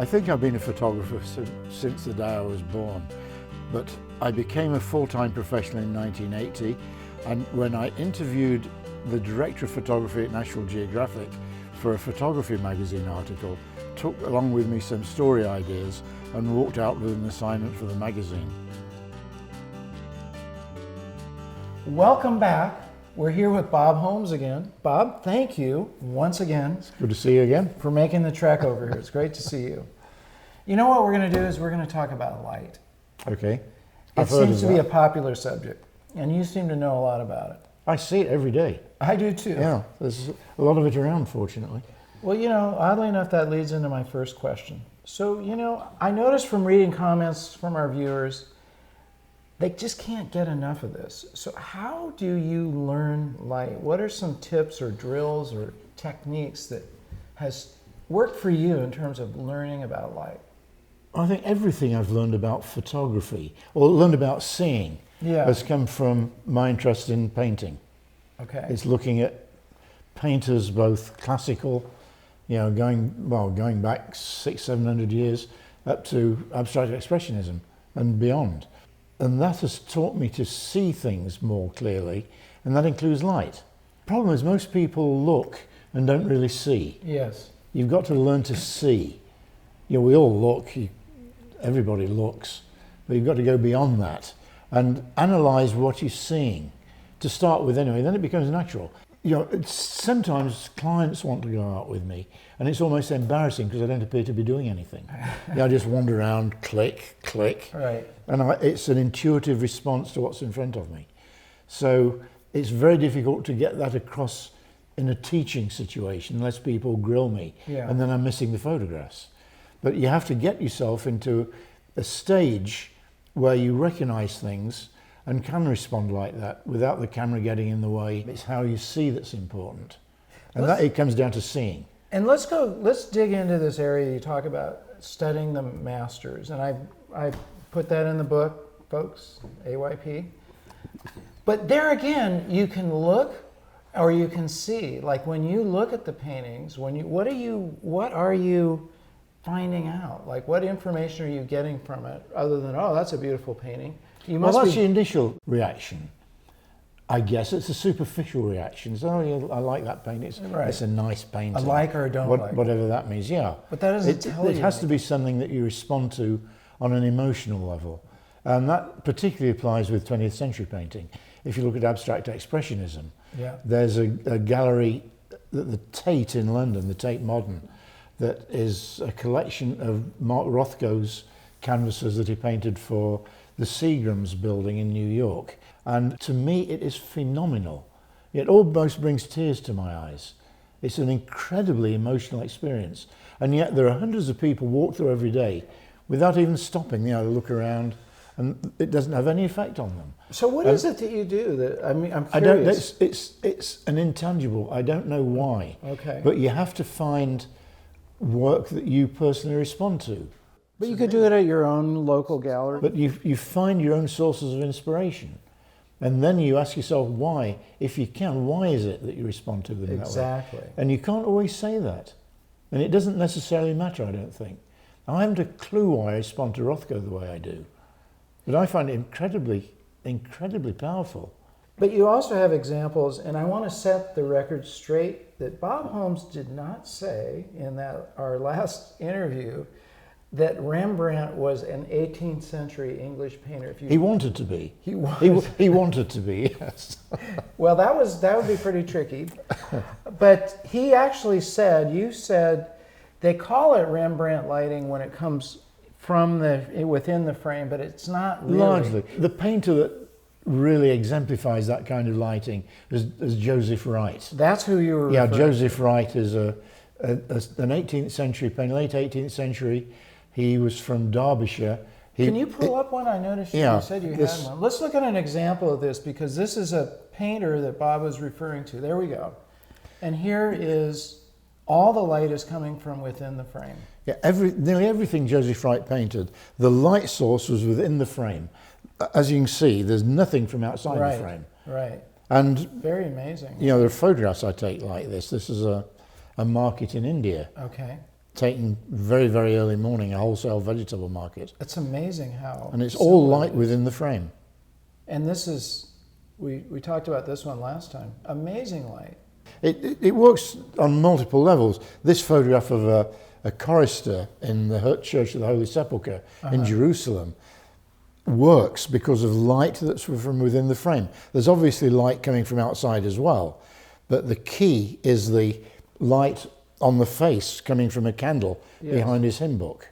I think I've been a photographer since the day I was born, but I became a full-time professional in 1980, and when I interviewed the director of photography at National Geographic for a photography magazine article, took along with me some story ideas and walked out with an assignment for the magazine. Welcome back. We're here with Bob Holmes again. Bob, thank you once again. It's good to see you again. For making the trek over here. It's great to see you. You know what we're going to do is we're going to talk about light. Okay. It seems to be a popular subject, and you seem to know a lot about it. I see it every day. I do too. Yeah, there's a lot of it around, fortunately. Well, you know, oddly enough, that leads into my first question. So, you know, I noticed from reading comments from our viewers, they just can't get enough of this. So how do you learn light? What are some tips or drills or techniques that has worked for you in terms of learning about light? I think everything I've learned about photography, or learned about seeing, has come from my interest in painting. Okay. It's looking at painters, both classical, you know, going back 600-700 years, up to abstract expressionism and beyond. And that has taught me to see things more clearly, and that includes light. The problem is most people look and don't really see. Yes. You've got to learn to see. You know, we all look, everybody looks, but you've got to go beyond that and analyze what you're seeing to start with anyway, then it becomes natural. You know, sometimes clients want to go out with me and it's almost embarrassing because I don't appear to be doing anything. You know, I just wander around, click, click. Right. And it's an intuitive response to what's in front of me. So it's very difficult to get that across in a teaching situation unless people grill me, and then I'm missing the photographs. But you have to get yourself into a stage where you recognize things and can respond like that without the camera getting in the way. It's how you see that's important. And that it comes down to seeing. And let's dig into this area you talk about studying the masters. And I put that in the book, folks, AYP. But there again, you can look or you can see. Like when you look at the paintings, what are you finding out? Like what information are you getting from it other than, oh, that's a beautiful painting? That's the initial reaction. I guess it's a superficial reaction. So, oh, yeah, I like that painting. It's a nice painting. I like or don't like. Whatever that means, yeah. But that doesn't tell you. It has to be something that you respond to on an emotional level. And that particularly applies with 20th century painting. If you look at abstract expressionism, there's a gallery at the Tate in London, the Tate Modern, that is a collection of Marc Rothko's canvases that he painted for the Seagram's building in New York. And to me, it is phenomenal. It almost brings tears to my eyes. It's an incredibly emotional experience. And yet there are hundreds of people walk through every day without even stopping, you know, to look around, and it doesn't have any effect on them. So what is it that you do? I'm curious. It's an intangible. I don't know why. Okay. But you have to find work that you personally respond to. But you could do it at your own local gallery. But you find your own sources of inspiration. And then you ask yourself why, if you can, why is it that you respond to them that way? Exactly. And you can't always say that. And it doesn't necessarily matter, I don't think. I haven't a clue why I respond to Rothko the way I do. But I find it incredibly, incredibly powerful. But you also have examples, and I want to set the record straight that Bob Holmes did not say in our last interview that Rembrandt was an 18th century English painter. He wanted to be. He wanted to be, yes. Well, that would be pretty tricky. But he actually said, you said, they call it Rembrandt lighting when it comes from within the frame, but it's not really. Largely. The painter that really exemplifies that kind of lighting is Joseph Wright. That's who you were referring to. Joseph Wright is an 18th century painter, late 18th century. He was from Derbyshire. Can you pull up one? I noticed you said you had one. Let's look at an example of this because this is a painter that Bob was referring to. There we go. And here is all the light is coming from within the frame. Yeah, nearly everything Joseph Wright painted, the light source was within the frame. As you can see, there's nothing from outside the frame. Right. And very amazing. You know, there are photographs I take like this. This is a market in India. Okay. taken very, very early morning, a wholesale vegetable market. It's amazing how... And it's all light within the frame. And this is, we talked about this one last time, amazing light. It works on multiple levels. This photograph of a chorister in the Church of the Holy Sepulchre in Jerusalem works because of light that's from within the frame. There's obviously light coming from outside as well, but the key is the light on the face coming from a candle behind his hymn book.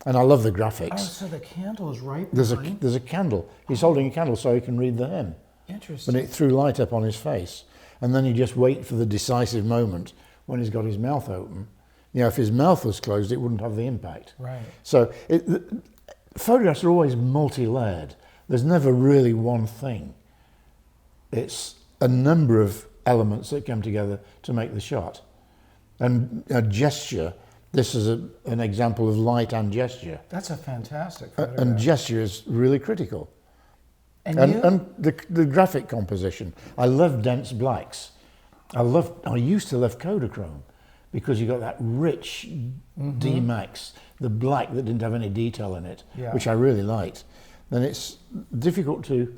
And I love the graphics. Oh, so the candle is right behind? There's a candle. He's holding a candle so he can read the hymn. Interesting. And it threw light up on his face. And then you just wait for the decisive moment when he's got his mouth open. You know, if his mouth was closed, it wouldn't have the impact. Right. So photographs are always multi-layered. There's never really one thing. It's a number of elements that come together to make the shot. And a gesture, this is an example of light and gesture. That's a fantastic photograph. And gesture is really critical. And the graphic composition. I love dense blacks. I used to love Kodachrome because you got that rich D-Max, the black that didn't have any detail in it, which I really liked. Then it's difficult to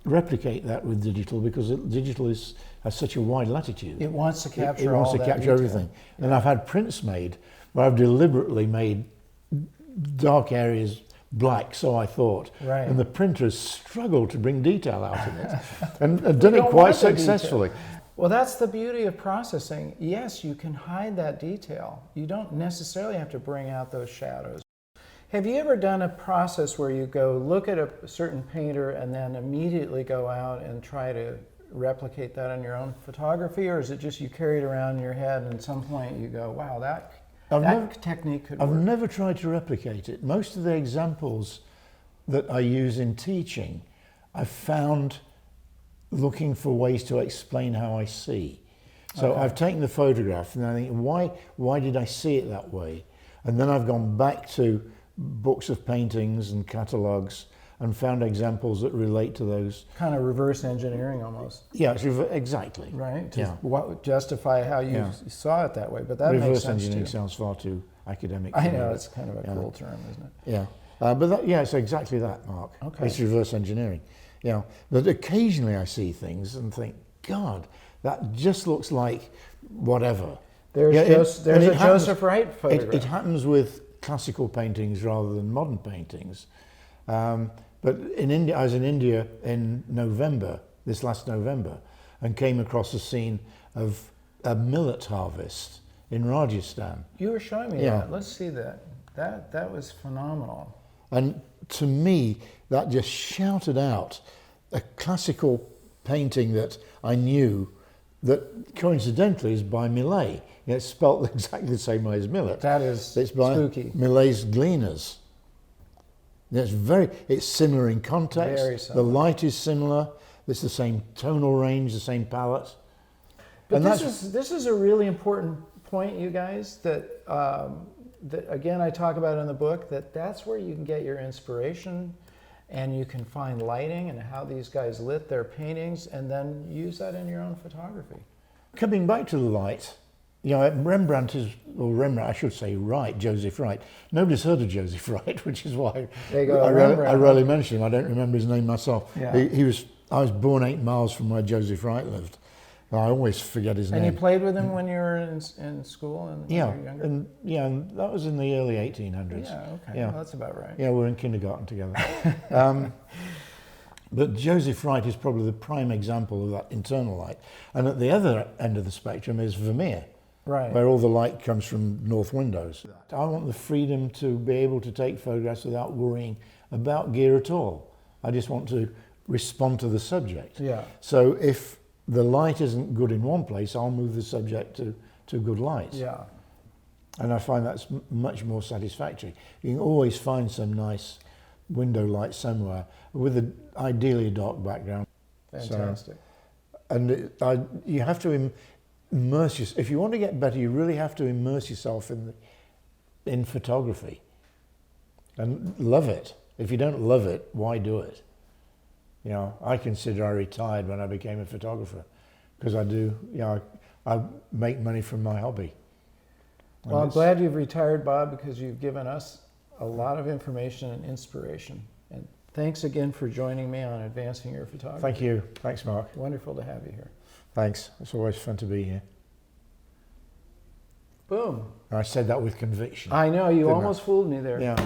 replicate that with digital because digital has such a wide latitude. It wants to capture it wants to capture everything. And I've had prints made where I've deliberately made dark areas black, so I thought. Right. And the printers struggled to bring detail out of it. and done it quite successfully. Well, that's the beauty of processing. Yes, you can hide that detail. You don't necessarily have to bring out those shadows. Have you ever done a process where you go look at a certain painter and then immediately go out and try to replicate that in your own photography? Or is it just you carry it around in your head and at some point you go, wow, that technique could work? I've never tried to replicate it. Most of the examples that I use in teaching, I've found looking for ways to explain how I see. So I've taken the photograph and I think, why did I see it that way? And then I've gone back to books of paintings and catalogues and found examples that relate to those. Kind of reverse engineering almost. Yeah, exactly. Right, to justify how you saw it that way, but that makes sense too. Reverse engineering sounds far too academic. I know, it's kind of a cool term, isn't it? Yeah, but it's exactly that, Mark. Okay. It's reverse engineering. Yeah, but occasionally I see things and think, God, that just looks like whatever. There's a Joseph Wright photograph. It happens with classical paintings rather than modern paintings. But in India, I was in India in November, this last November, and came across a scene of a millet harvest in Rajasthan. You were showing me that. Let's see that. That was phenomenal. And to me, that just shouted out a classical painting that I knew that coincidentally is by Millet. It's spelt exactly the same way as millet. It's by spooky. Millet's Gleaners. It's similar in context. Very similar. The light is similar. It's the same tonal range, the same palette. But this is a really important point, you guys, that again I talk about in the book, that's where you can get your inspiration and you can find lighting and how these guys lit their paintings and then use that in your own photography. Coming back to the light, I should say Wright, Joseph Wright. Nobody's heard of Joseph Wright, which is why I rarely mention him. I don't remember his name myself. Yeah. I was born 8 miles from where Joseph Wright lived. I always forget his name. And you played with him when you were in school and when you were younger? And that was in the early 1800s. Yeah, okay. Well, that's about right. Yeah, we were in kindergarten together. But Joseph Wright is probably the prime example of that internal light. And at the other end of the spectrum is Vermeer, where all the light comes from north windows. I want the freedom to be able to take photographs without worrying about gear at all. I just want to respond to the subject. Yeah. So if the light isn't good in one place, I'll move the subject to good light. Yeah. And I find that's much more satisfactory. You can always find some nice window light somewhere with ideally a dark background. Fantastic. You have to immerse yourself. If you want to get better, you really have to immerse yourself in photography and love it. If you don't love it, why do it? I consider I retired when I became a photographer because I make money from my hobby. Well, I'm glad you've retired, Bob, because you've given us a lot of information and inspiration. And thanks again for joining me on Advancing Your Photography. Thank you. Thanks, Mark. Wonderful to have you here. Thanks. It's always fun to be here. Boom. I said that with conviction. I know, you almost fooled me there. Yeah.